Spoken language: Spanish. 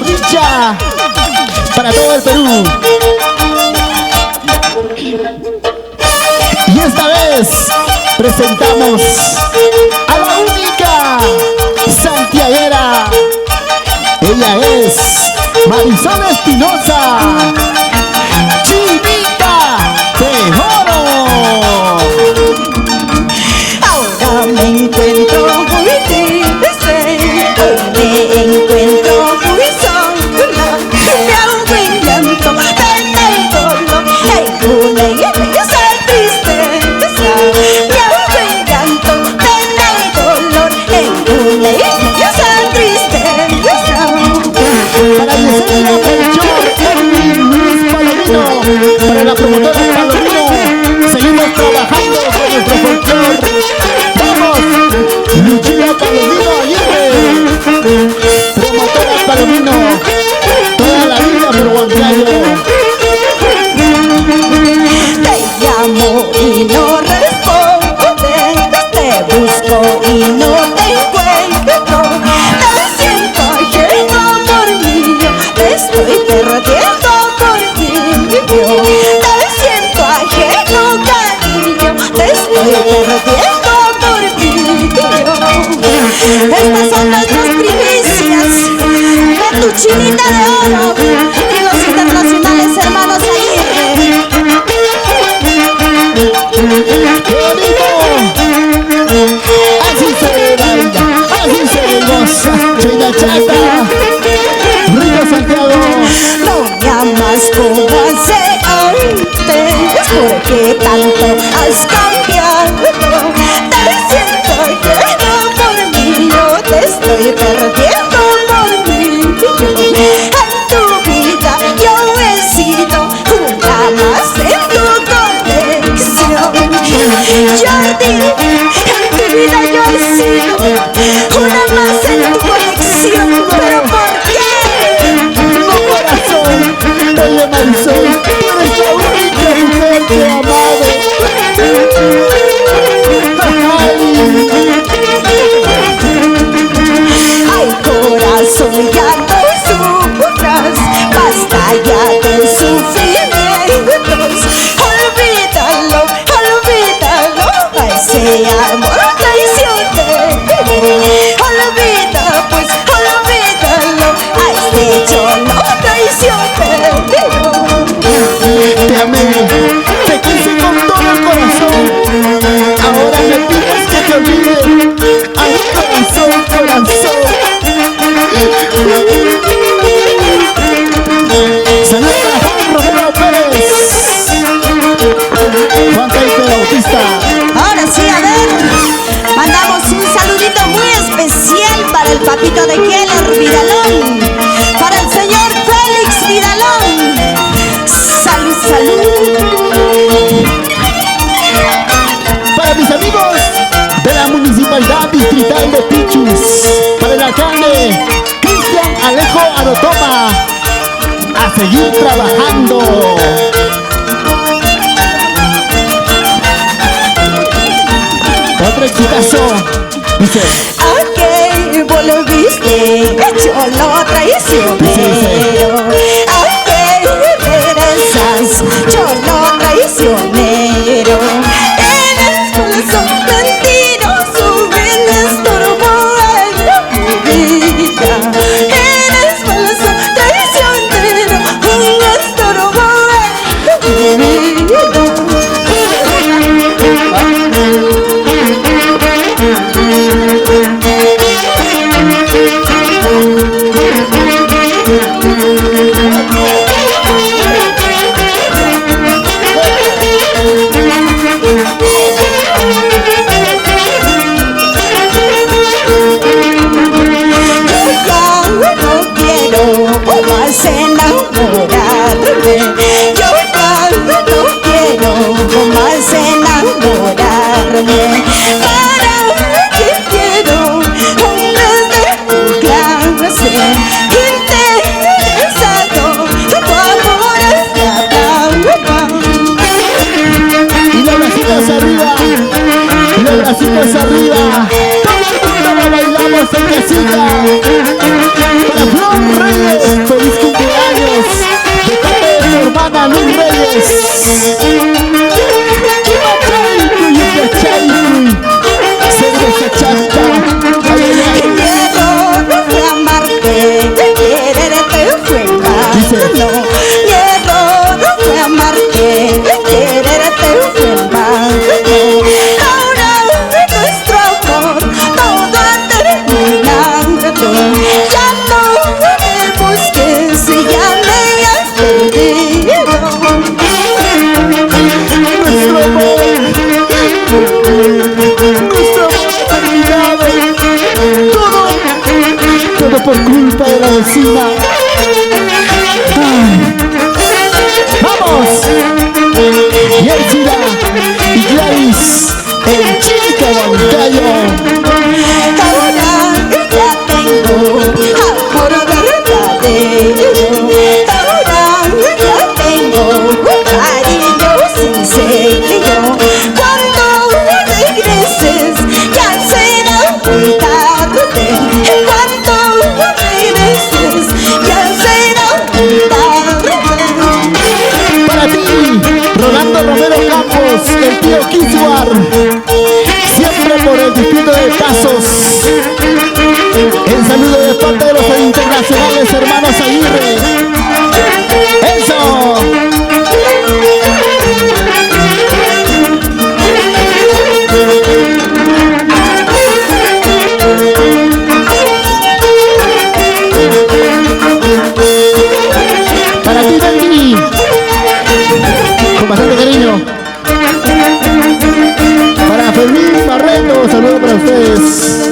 Dicha para todo el Perú. Y esta vez presentamos a la única santiaguera. Ella es Marisol Espinosa, Chinita de Oro. Ahora me encuentro muy triste, hoy me encuentro muy sola. Me ahogo en llanto del dolor, en una inmensa tristeza. Me ahogo en llanto del dolor, en una inmensa tristeza. Para Yesenia Melchor, Edwin, Luis Palomino, para la promotora Palomino, seguimos trabajando con nuestro folclor. ¡Vamos! Lucía Palomino Aguirre, promotora Palomino, toda la vida por Huancayo. Te llamo y no respondes, te busco y no te encuentro. Te siento ajeno por mí, te estoy perdiendo por mí. Te siento ajeno, cariño, te estoy perdiendo por mí. Estas son nuestras primicias de tu Chinita de Oro y los internacionales hermanos Aguirre. ¡Qué bonito! Así se baila, así se goza. China Chata, Río Santiago. No me amas como hace antes, porque tanto has cambiado. Te siento ajeno por mí, yo te estoy perdiendo por mí. En tu vida yo he sido una más en tu colección. Jordi, en tu vida yo he sido una más en tu colección. ¿Pero por qué? No, corazón, oye Marisol, tú eres la única mujer que he amado. Ay, corazón, ya no sufras, basta ya de sufrimientos. Olvídalo, olvídalo, a ese amor traicionero. Olvida, pues, olvídalo, a este cholo traicionero. Te amé, te quise con todo el corazón. Ahora me pides que te olvide. Ay, corazón, corazón. Saludos a Juan Romero Pérez, Juan Caipe Bautista. Ahora sí, a ver, mandamos un saludito muy especial para el papito de Keller Vidalón, para el señor Félix Vidalón. Salud, salud. Para mis amigos de la Municipalidad Distrital de Pichis, para el alcalde Cristian Alejo Arotoma, a seguir trabajando. Otro exitazo, dice. ¿A qué volviste, cholo traicionero? ¿A qué regresas, cholo traicionero? Eres falso, mentiroso, eres turbo en mi vida. Eres falso, traicionero, eres turbo en mi vida. bracitos arriba, todo el mundo lo bailamos en casita. Para Flor Reyes. por culpa de la vecina. Ay. ¡Vamos! Yersida y Gladys, el chico bancario. Ahora ya tengo amor verdadero. Ahora ya tengo cariño sincero. Cuando regreses ya será muy tarde. Cuando regreses ya será muy tarde. Para ti, Rolando Romero Campos, el tío Kiswar, siempre por el distrito de Pasos. El saludo de parte de los internacionales hermanos Aguirre. ¡Eso! Para ti, Benny, con bastante cariño. Para Fermín Barreto, saludo para ustedes.